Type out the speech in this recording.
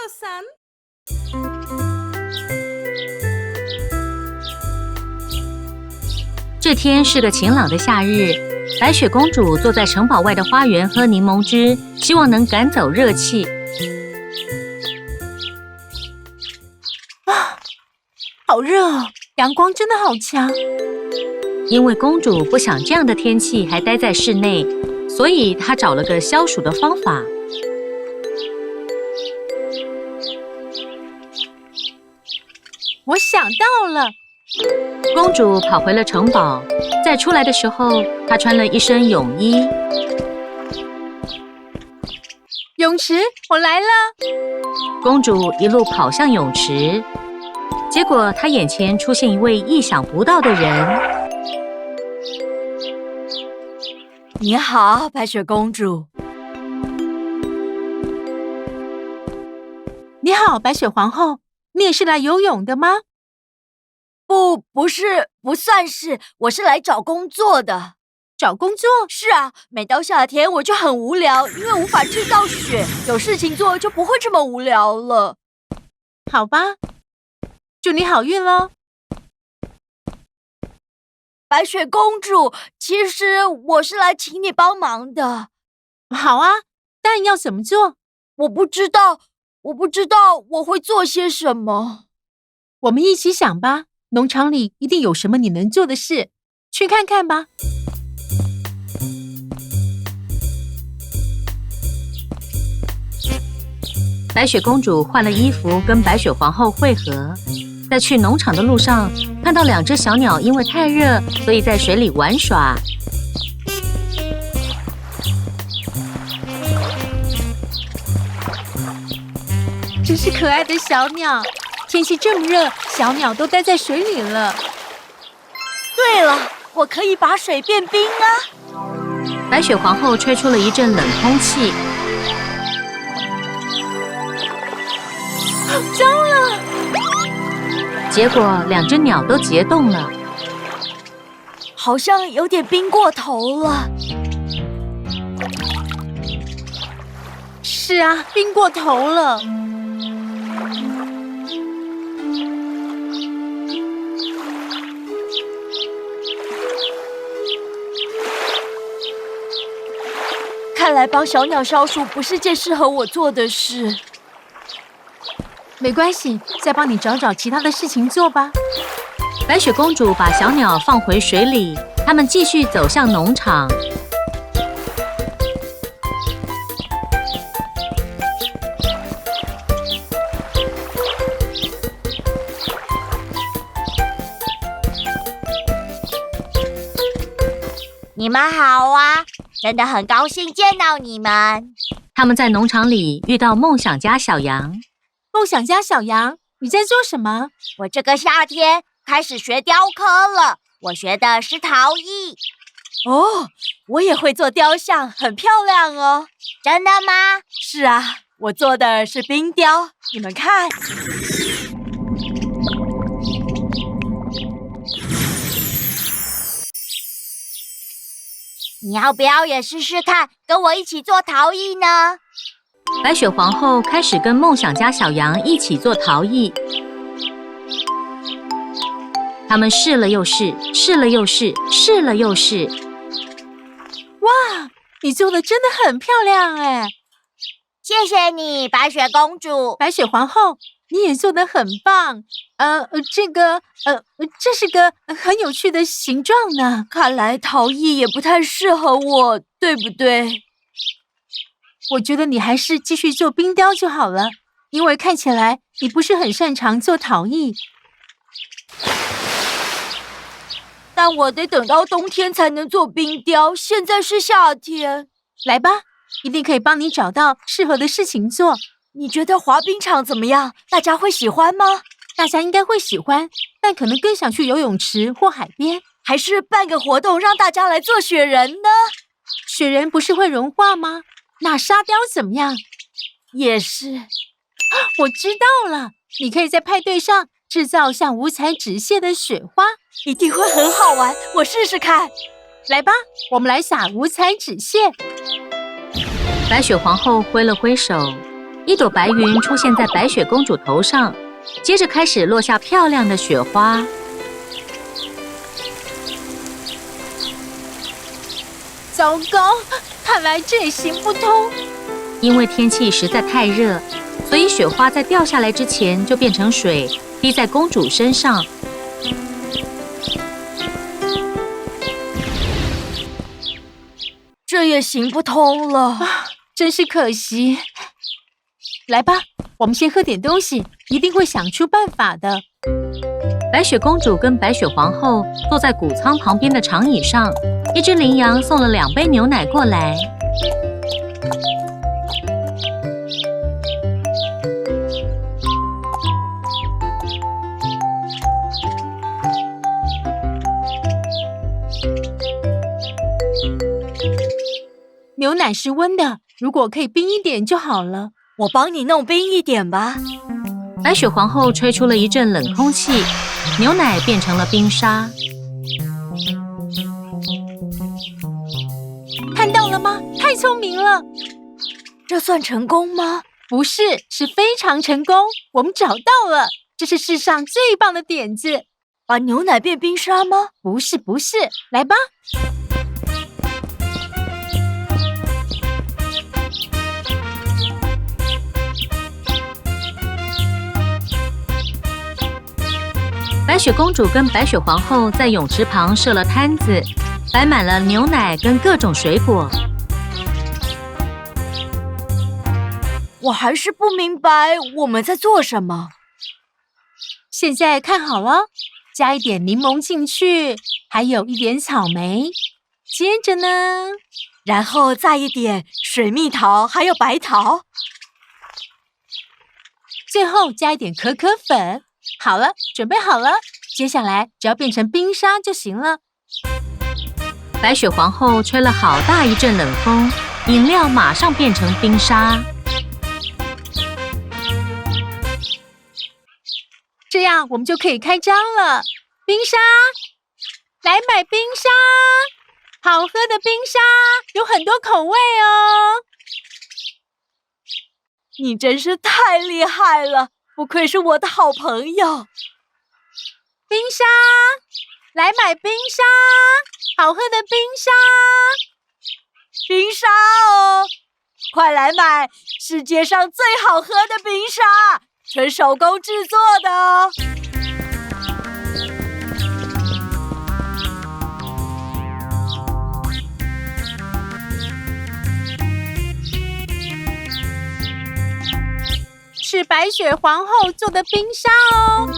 Lulusan。这天是个晴朗的夏日，白雪公主坐在城堡外的花园喝柠檬汁，希望能赶走热气。好热哦，阳光真的好强。因为公主不想这样的天气还待在室内，所以她找了个消暑的方法。我想到了，公主跑回了城堡，在出来的时候，她穿了一身泳衣。泳池，我来了！公主一路跑向泳池，结果她眼前出现一位意想不到的人。你好，白雪公主。你好，白雪皇后，你也是来游泳的吗？不是，不算是，我是来找工作的。找工作？是啊，每到夏天我就很无聊，因为无法制造雪，有事情做就不会这么无聊了。好吧，祝你好运咯。白雪公主，其实我是来请你帮忙的。好啊，但要怎么做？我不知道我会做些什么。我们一起想吧，农场里一定有什么你能做的事，去看看吧。白雪公主换了衣服，跟白雪皇后会合。在去农场的路上，看到两只小鸟因为太热，所以在水里玩耍。真是可爱的小鸟，天气这么热，小鸟都待在水里了。对了，我可以把水变冰啊！白雪皇后吹出了一阵冷空气。糟了！结果两只鸟都结冻了，好像有点冰过头了。是啊，冰过头了。看来帮小鸟消暑不是件适合我做的事。没关系，再帮你找找其他的事情做吧。白雪公主把小鸟放回水里，他们继续走向农场。你们好啊，真的很高兴见到你们。他们在农场里遇到梦想家小羊。梦想家小羊，你在做什么？我这个夏天开始学雕刻了，我学的是陶艺。哦，我也会做雕像，很漂亮哦。真的吗？是啊，我做的是冰雕，你们看。你要不要也试试看，跟我一起做陶艺呢？白雪皇后开始跟梦想家小羊一起做陶艺。他们试了又试，试了又试，试了又试。哇，你做的真的很漂亮哎！谢谢你，白雪公主。白雪皇后，你也做得很棒。这是个很有趣的形状呢。看来陶艺也不太适合我，对不对？我觉得你还是继续做冰雕就好了，因为看起来你不是很擅长做陶艺。但我得等到冬天才能做冰雕，现在是夏天。来吧，一定可以帮你找到适合的事情做。你觉得滑冰场怎么样？大家会喜欢吗？大家应该会喜欢，但可能更想去游泳池或海边。还是办个活动让大家来做雪人呢？雪人不是会融化吗？那沙雕怎么样？也是。我知道了，你可以在派对上制造像五彩纸屑的雪花，一定会很好玩。我试试看。来吧，我们来撒五彩纸屑。白雪皇后挥了挥手，一朵白云出现在白雪公主头上，接着开始落下漂亮的雪花。糟糕，看来这也行不通。因为天气实在太热，所以雪花在掉下来之前就变成水，滴在公主身上。这也行不通了，真是可惜。来吧，我们先喝点东西，一定会想出办法的。白雪公主跟白雪皇后坐在谷仓旁边的长椅上，一只羚羊送了2杯牛奶过来。牛奶是温的，如果可以冰一点就好了。我帮你弄冰一点吧。白雪皇后吹出了一阵冷空气，牛奶变成了冰沙。看到了吗？太聪明了！这算成功吗？不是，是非常成功。我们找到了，这是世上最棒的点子。把牛奶变冰沙吗？不是，来吧。白雪公主跟白雪皇后在泳池旁设了摊子，摆满了牛奶跟各种水果。我还是不明白我们在做什么。现在看好了，加一点柠檬进去，还有一点草莓。接着呢，然后再一点水蜜桃，还有白桃。最后加一点可可粉。好了，准备好了，接下来只要变成冰沙就行了。白雪皇后吹了好大一阵冷风，饮料马上变成冰沙。这样我们就可以开张了。冰沙，来买冰沙，好喝的冰沙，有很多口味哦。你真是太厉害了，不愧是我的好朋友。冰沙，来买冰沙，好喝的冰沙，冰沙哦，快来买世界上最好喝的冰沙，纯手工制作的哦。是白雪皇后做的冰沙哦。